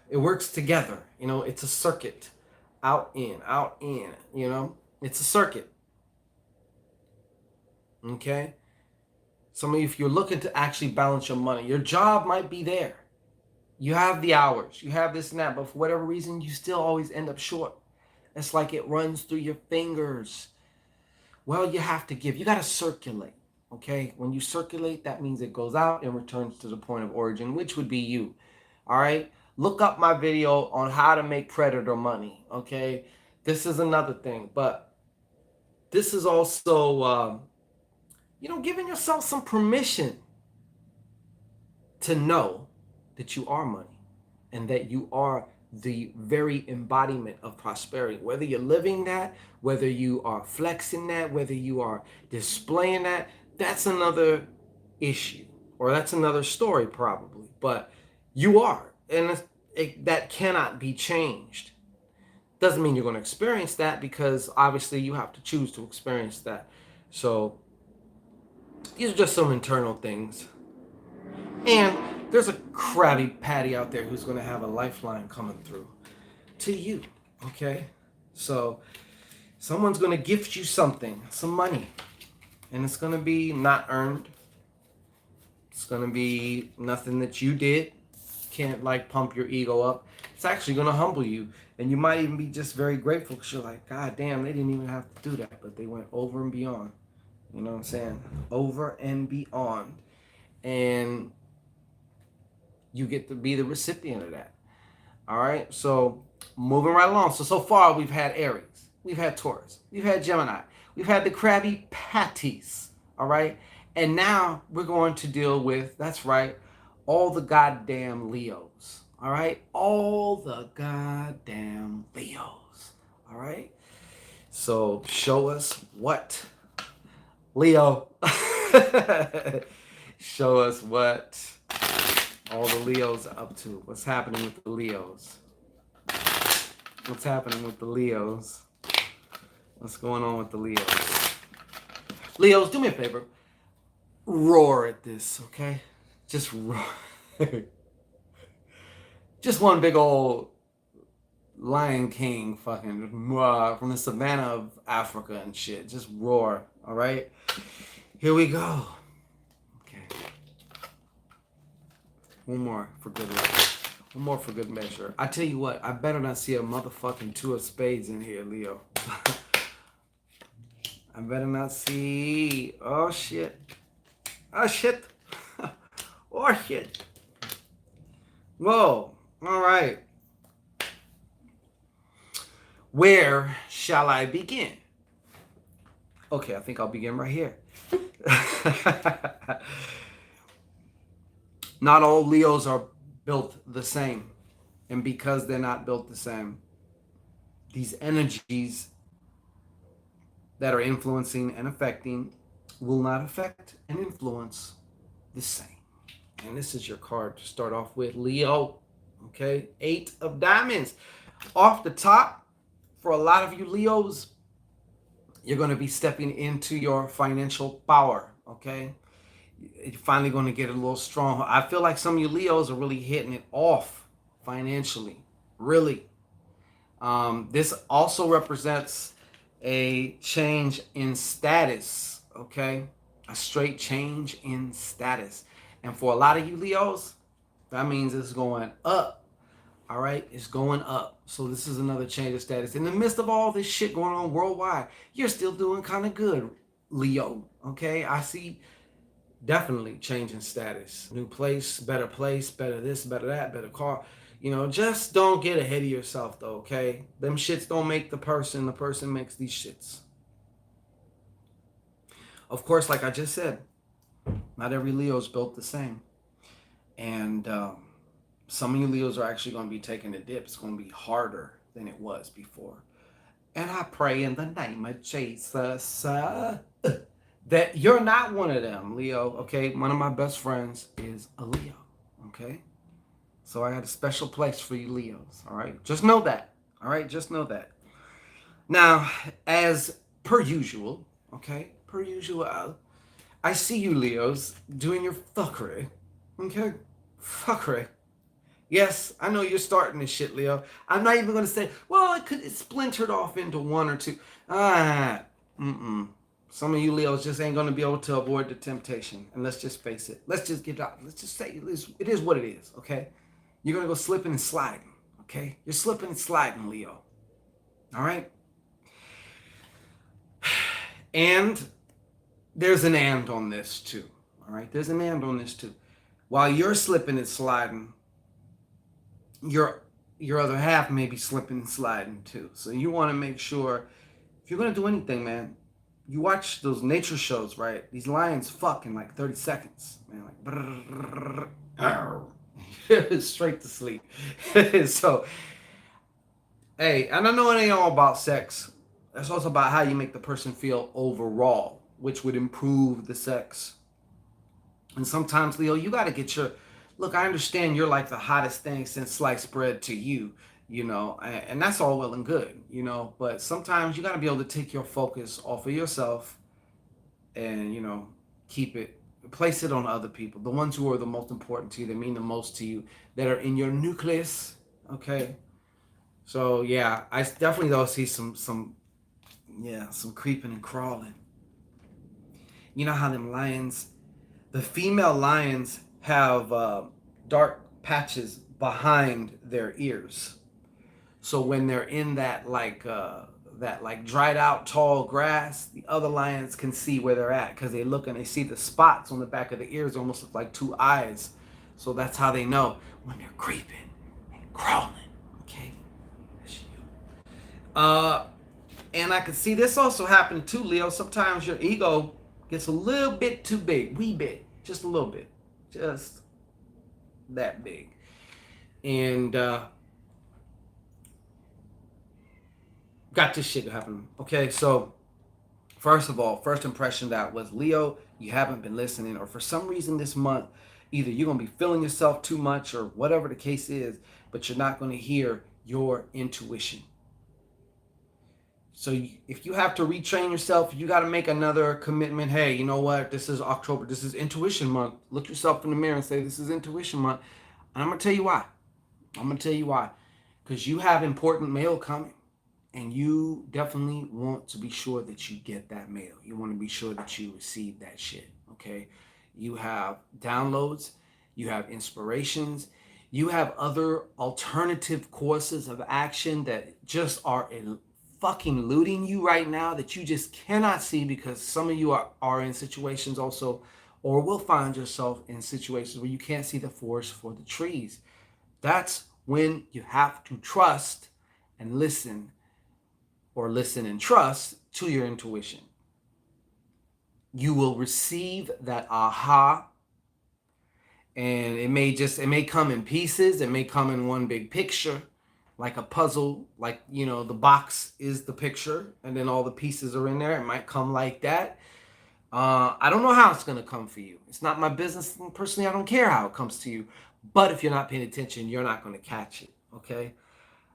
It works together. You know, it's a circuit. Out, in, you know? It's a circuit. Okay? Some of you, if you're looking to actually balance your money, your job might be there. You have the hours, you have this and that, but for whatever reason, you still always end up short. It's like it runs through your fingers. Well, you have to give. You got to circulate, okay? When you circulate, that means it goes out and returns to the point of origin, which would be you, all right? Look up my video on how to make predator money, okay? This is another thing, but this is also, giving yourself some permission to know that you are money and that you are the very embodiment of prosperity. Whether you're living that, whether you are flexing that, whether you are displaying that, that's another issue, or that's another story probably. But you are, and that cannot be changed. Doesn't mean you're going to experience that, because obviously you have to choose to experience that. So these are just some internal things. And there's a Krabby Patty out there who's going to have a lifeline coming through to you, okay? So someone's going to gift you something, some money, and it's going to be not earned. It's going to be nothing that you did. Can't like pump your ego up. It's actually going to humble you, and you might even be just very grateful, because you're like, God damn, they didn't even have to do that, but they went over and beyond. You know what I'm saying? Over and beyond. And you get to be the recipient of that. All right, so moving right along. So far we've had Aries, we've had Taurus, we've had Gemini, we've had the Krabby Patties. All right, and now we're going to deal with, that's right, all the goddamn Leos. All right, all the goddamn Leos. All right, so show us what, Leo. Show us what all the Leos are up to. What's happening with the Leos? What's happening with the Leos? What's going on with the Leos? Leos, do me a favor. Roar at this, okay? Just roar. Just one big old Lion King fucking from the savannah of Africa and shit. Just roar, all right? Here we go. One more for good luck. One more for good measure. I tell you what, I better not see a motherfucking 2 of spades in here, Leo. I better not see. Oh shit. Oh shit. Oh shit. Whoa. All right. Where shall I begin? Okay, I think I'll begin right here. Not all Leos are built the same. And because they're not built the same, these energies that are influencing and affecting will not affect and influence the same. And this is your card to start off with, Leo. Okay, 8 of diamonds. Off the top, for a lot of you Leos, you're going to be stepping into your financial power, okay? You're finally going to get a little strong. I feel like some of you Leos are really hitting it off financially. Really. This also represents a change in status, okay? A straight change in status. And for a lot of you Leos, that means it's going up. All right? It's going up. So this is another change of status. In the midst of all this shit going on worldwide, you're still doing kind of good, Leo. Okay? I see definitely changing status. New place, better this, better that, better car. You know, just don't get ahead of yourself though, okay? Them shits don't make the person makes these shits. Of course, like I just said, not every Leo is built the same. And some of you Leos are actually going to be taking a dip. It's going to be harder than it was before. And I pray in the name of Jesus that you're not one of them, Leo, okay? One of my best friends is a Leo, okay? So I had a special place for you Leos, all right? Just know that, all right? Just know that. Now, as per usual, okay? Per usual, I see you Leos doing your fuckery, okay? Fuckery. Yes, I know you're starting this shit, Leo. I'm not even going to say, well, it splintered off into one or two. Some of you Leos just ain't going to be able to avoid the temptation. And let's just face it. Let's just get out. Let's just say it is what it is, okay? You're going to go slipping and sliding, okay? You're slipping and sliding, Leo. All right? And there's an and on this, too. All right? There's an and on this, too. While you're slipping and sliding, your your other half may be slipping and sliding too. So you want to make sure if you're gonna do anything, man, you watch those nature shows, right? These lions fuck in like 30 seconds, man. Like straight to sleep. So, hey, and I know it ain't all about sex. It's also about how you make the person feel overall, which would improve the sex. And sometimes, Leo, you got to get your look. I understand you're like the hottest thing since sliced bread to you, and that's all well and good, but sometimes you got to be able to take your focus off of yourself and, keep it, place it on other people, the ones who are the most important to you, that mean the most to you, that are in your nucleus. Okay. So, yeah, I definitely, though, see some creeping and crawling. You know how them lions, the female lions have dark patches behind their ears. So when they're in that like dried out tall grass, the other lions can see where they're at because they look and they see the spots on the back of the ears almost look like two eyes. So that's how they know when they're creeping and crawling. Okay, that's you. And I can see this also happen too, Leo. Sometimes your ego gets a little bit too big, wee bit, just a little bit, just that big, and got this shit happening. Okay, so first of all, first impression that was Leo, you haven't been listening, or for some reason this month, either you're gonna be feeling yourself too much, or whatever the case is, but you're not gonna hear your intuition. So if you have to retrain yourself, you got to make another commitment. Hey, you know what? This is October. This is intuition month. Look yourself in the mirror and say, this is intuition month. And I'm going to tell you why. Because you have important mail coming. And you definitely want to be sure that you get that mail. You want to be sure that you receive that shit. Okay? You have downloads. You have inspirations. You have other alternative courses of action that just are fucking looting you right now that you just cannot see, because some of you are in situations also, or will find yourself in situations where you can't see the forest for the trees. That's when you have to trust and listen, or listen and trust to your intuition. You will receive that aha, and it may come in pieces. It may come in one big picture, like a puzzle, like, the box is the picture and then all the pieces are in there. It might come like that. I don't know how it's going to come for you. It's not my business. Personally, I don't care how it comes to you. But if you're not paying attention, you're not going to catch it. Okay.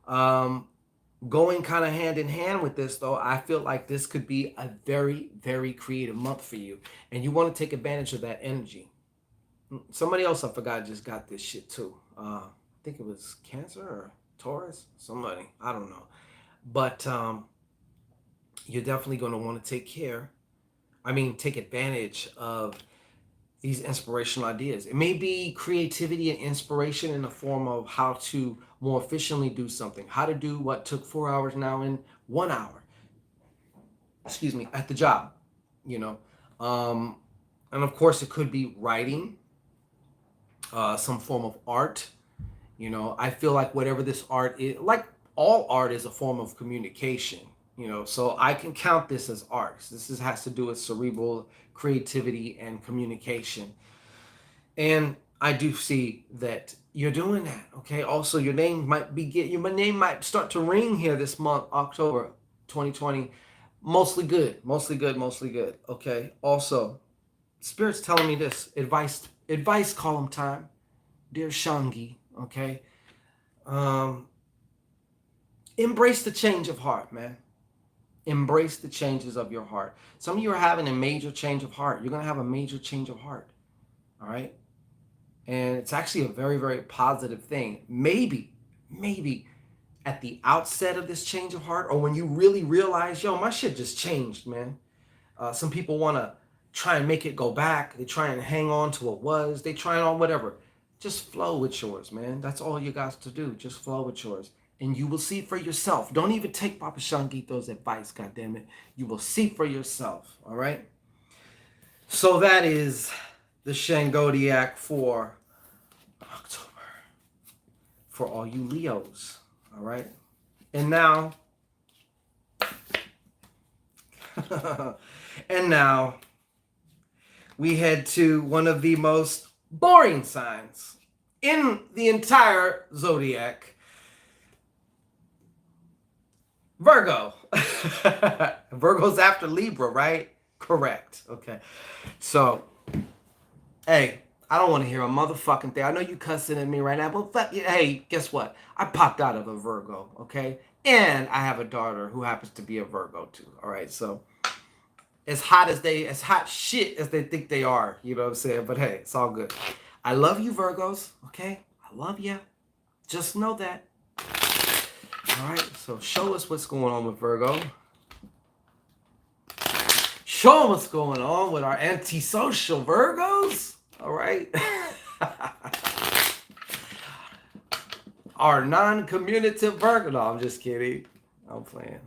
Going kind of hand in hand with this, though, I feel like this could be a very, very creative month for you. And you want to take advantage of that energy. Somebody else, I forgot, just got this shit too. I think it was Cancer or Taurus, somebody, I don't know, but you're definitely going to want to take advantage of these inspirational ideas. It may be creativity and inspiration in the form of how to more efficiently do something, how to do what took 4 hours now in 1 hour, at the job, and of course it could be writing, some form of art. I feel like whatever this art is, like all art is a form of communication, so I can count this as art. Has to do with cerebral creativity and communication. And I do see that you're doing that. Okay. Also, your name might start to ring here this month, October 2020. Mostly good. Okay. Also, Spirit's telling me this advice column time. Dear Shangi, okay? Embrace the change of heart, man. Embrace the changes of your heart. Some of you are having a major change of heart. You're going to have a major change of heart, all right? And it's actually a very, very positive thing. Maybe at the outset of this change of heart, or when you really realize, my shit just changed, man. Some people want to try and make it go back. They try and hang on to what was. They try on whatever. Just flow with yours, man. That's all you got to do. Just flow with yours. And you will see for yourself. Don't even take Papa Shangito's advice, goddammit. You will see for yourself, all right? So that is the Shangodiac for October. for all you Leos. All right. And now, and now we head to one of the most boring signs in the entire zodiac, Virgo. Virgo's after Libra, right? Correct. Okay. So, hey, I don't want to hear a motherfucking thing. I know you cussing at me right now, but fuck you. Hey, guess what? I popped out of a Virgo, okay? And I have a daughter who happens to be a Virgo too. All right. So, as hot shit as they think they are, you know what I'm saying? But hey, it's all good. I love you, Virgos, okay? I love you. Just know that. All right, so show us what's going on with Virgo. Show them what's going on with our antisocial Virgos. All right. Our non-communicative Virgo. No, I'm just kidding. I'm playing.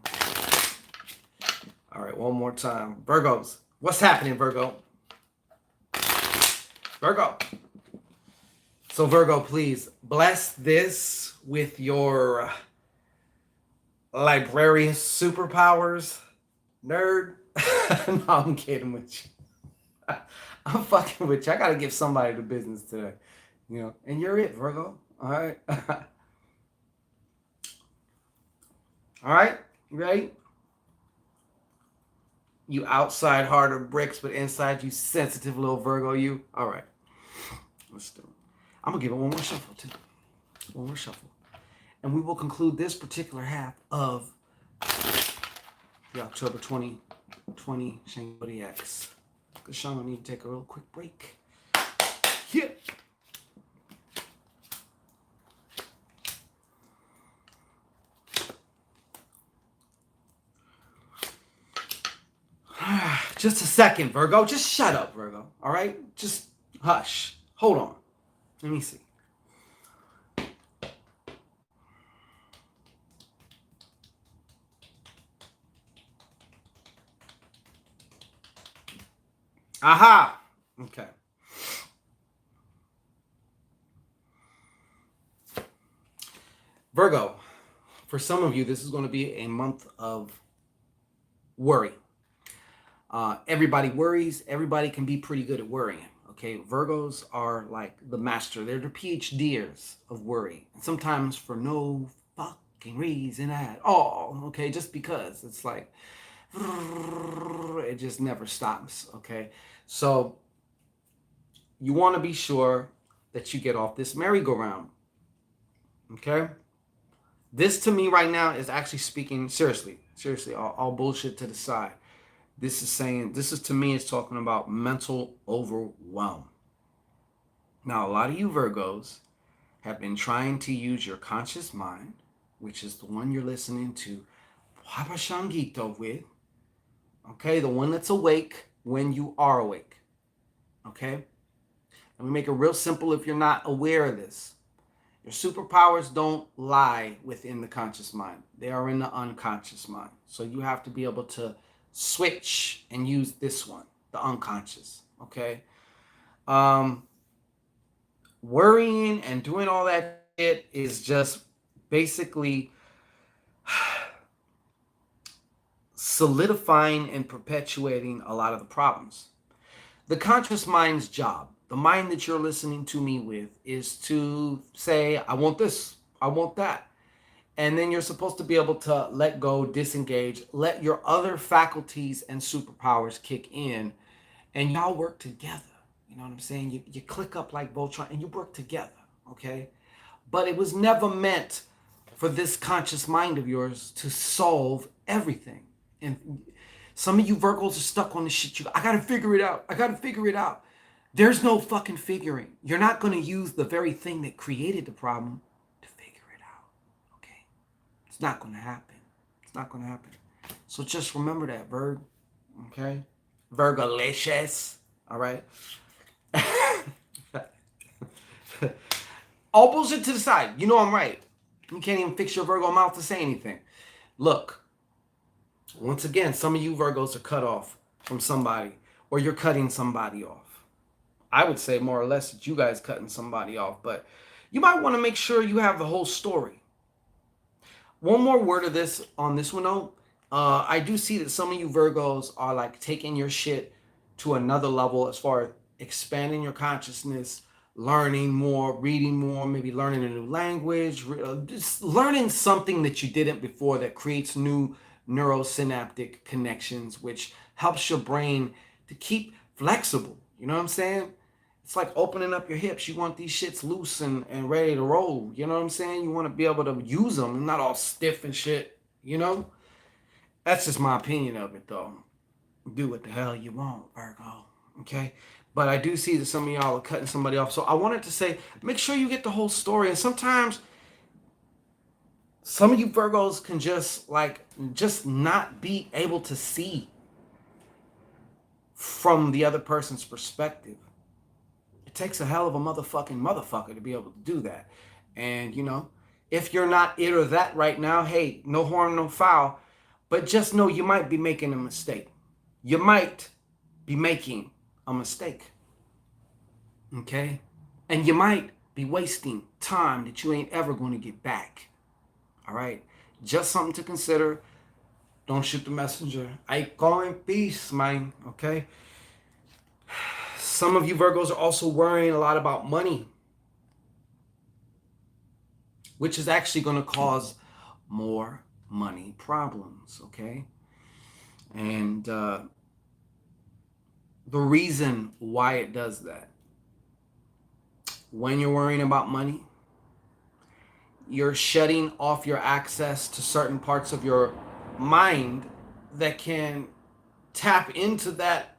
All right, one more time. Virgos, what's happening, Virgo? Virgo. So, Virgo, please bless this with your librarian superpowers, nerd. No, I'm kidding with you. I'm fucking with you. I gotta give somebody the business today, you know. And you're it, Virgo. All right. All right. You ready? You outside hard of bricks, but inside you sensitive little Virgo. You. All right. Let's do it. I'm gonna give it one more shuffle too. One more shuffle. And we will conclude this particular half of the October 2020 Shangodiacs. Because Sean will need to take a real quick break. Yeah. Just a second, Virgo. Just shut up, Virgo. All right? Just hush. Hold on. Let me see. Aha! Okay. Virgo, for some of you, this is going to be a month of worry. Everybody worries. Everybody can be pretty good at worrying. Okay, Virgos are like the master. They're the PhDers of worry. And sometimes for no fucking reason at all. Okay, just because. It's like, it just never stops. Okay, so you want to be sure that you get off this merry-go-round. Okay, this to me right now is actually speaking seriously, all bullshit to the side. This is to me, it's talking about mental overwhelm. Now, a lot of you Virgos have been trying to use your conscious mind, which is the one you're listening to Papa Shangito with, okay? The one that's awake when you are awake, okay? Let me make it real simple if you're not aware of this. Your superpowers don't lie within the conscious mind. They are in the unconscious mind. So you have to be able to switch and use this one, the unconscious, okay? Worrying and doing all that shit is just basically solidifying and perpetuating a lot of the problems. The conscious mind's job, the mind that you're listening to me with, is to say, I want this, I want that. And then you're supposed to be able to let go, disengage, let your other faculties and superpowers kick in, and y'all work together. You know what I'm saying? You click up like Voltron and you work together, okay? But it was never meant for this conscious mind of yours to solve everything. And some of you Virgos are stuck on this shit. I gotta figure it out. I gotta figure it out. There's no fucking figuring. You're not gonna use the very thing that created the problem to figure it out, okay? It's not gonna happen. It's not gonna happen. So just remember that, Virg, okay? Virgolicious, all right? All bullshit to the side. You know I'm right. You can't even fix your Virgo mouth to say anything. Look, once again, some of you Virgos are cut off from somebody, or you're cutting somebody off. I would say more or less that you guys cutting somebody off, but You might want to make sure you have the whole story. One more word of this on this one though. I do see that some of you Virgos are like taking your shit to another level as far as expanding your consciousness, learning more, reading more, maybe learning a new language, just learning something that you didn't before that creates new neurosynaptic connections, which helps your brain to keep flexible. You know what I'm saying? It's like opening up your hips. You want these shits loose and ready to roll. You know what I'm saying? You want to be able to use them and not all stiff and shit. You know? That's just my opinion of it, though. Do what the hell you want, Virgo. Okay? But I do see that some of y'all are cutting somebody off. So I wanted to say, make sure you get the whole story. And sometimes some of you Virgos can just not be able to see from the other person's perspective. It takes a hell of a motherfucker to be able to do that. And, you know, if you're not it or that right now, hey, no harm, no foul. But just know you might be making a mistake. You might be making a mistake. Okay? And you might be wasting time that you ain't ever going to get back. All right? Just something to consider. Don't shoot the messenger. I go in peace, man. Okay? Some of you Virgos are also worrying a lot about money, which is actually going to cause more money problems, okay? And the reason why it does that, when you're worrying about money, you're shutting off your access to certain parts of your mind that can tap into that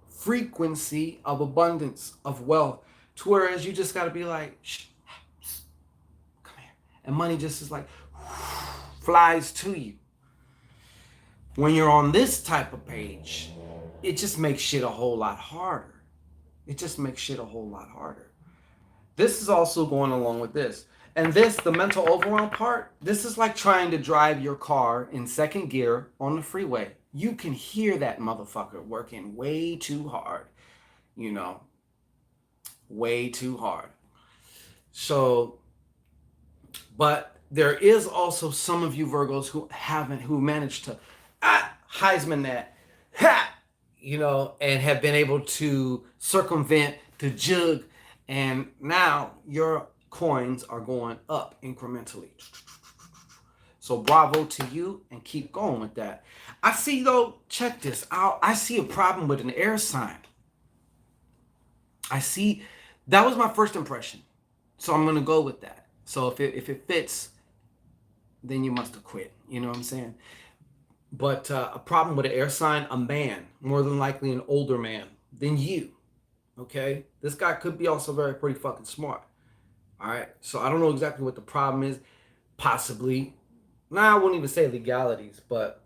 frequency of abundance, of wealth, to whereas you just got to be like, shh, come here. And money just is like, flies to you. When you're on this type of page, it just makes shit a whole lot harder. It just makes shit a whole lot harder. This is also going along with this. And this, the mental overwhelm part, this is like trying to drive your car in second gear on the freeway. You can hear that motherfucker working way too hard, you know, way too hard. So, but there is also some of you Virgos who managed to Heisman that, you know, and have been able to circumvent, to jug, and now your coins are going up incrementally. So bravo to you, and keep going with that. I see though, check this out. I see a problem with an air sign. I see, that was my first impression. So I'm going to go with that. So if it fits, then you must have quit. You know what I'm saying? But a problem with an air sign, a man, more than likely an older man than you. Okay? This guy could be also pretty fucking smart. All right? So I don't know exactly what the problem is. Possibly. I wouldn't even say legalities, but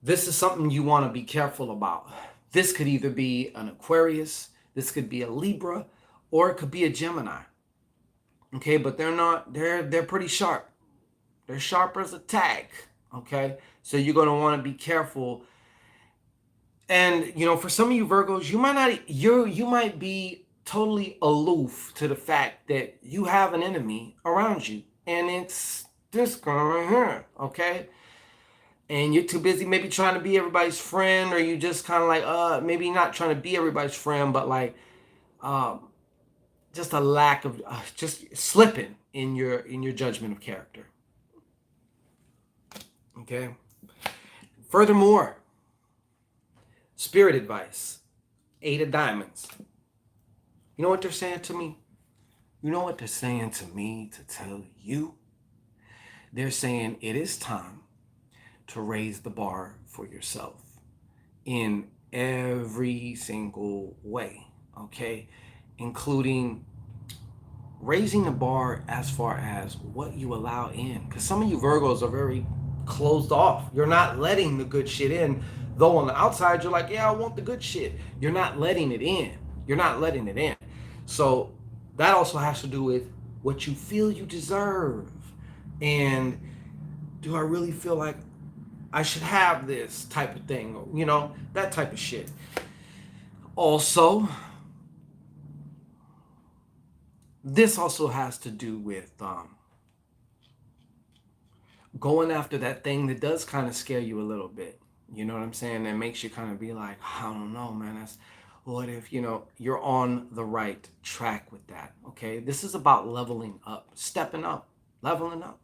this is something you want to be careful about. This could either be an Aquarius, this could be a Libra, or it could be a Gemini. Okay, but they're pretty sharp. They're sharp as a tack. Okay, so you're going to want to be careful. And you know, for some of you Virgos, you might be totally aloof to the fact that you have an enemy around you, and it's this guy right here. Okay, and you're too busy maybe trying to be everybody's friend, or you just kind of like maybe not trying to be everybody's friend, but like just a lack of just slipping in your judgment of character. Okay. Furthermore, spirit advice, 8 of diamonds. You know what they're saying to me? You know what they're saying to me to tell you? They're saying it is time to raise the bar for yourself in every single way, okay? Including raising the bar as far as what you allow in. Because some of you Virgos are very closed off. You're not letting the good shit in. Though on the outside, you're like, yeah, I want the good shit. You're not letting it in. You're not letting it in. So that also has to do with what you feel you deserve. And do I really feel like I should have this type of thing? You know, that type of shit. Also, This also has to do with going after that thing that does kind of scare you a little bit. You know what I'm saying? That makes you kind of be like, I don't know, man. That's what if, you're on the right track with that. Okay. This is about leveling up, stepping up, leveling up,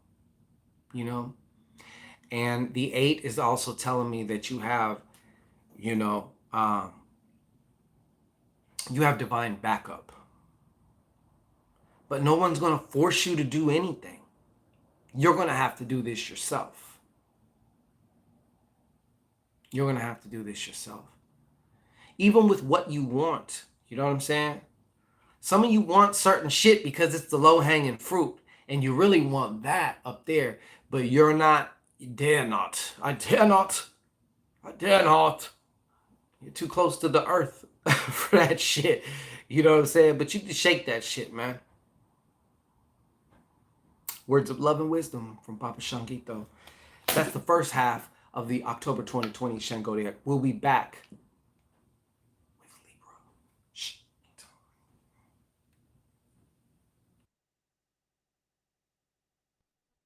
you know. And the 8 is also telling me that you know, um, you have divine backup. But no one's going to force you to do anything. You're going to have to do this yourself. You're going to have to do this yourself. Even with what you want. You know what I'm saying? Some of you want certain shit because it's the low-hanging fruit. And you really want that up there. But you're not. You dare not. I dare not. I dare not. You're too close to the earth for that shit. You know what I'm saying? But you can shake that shit, man. Words of love and wisdom from Papa Shangito. That's the first half of the October 2020 Shangodiac. We'll be back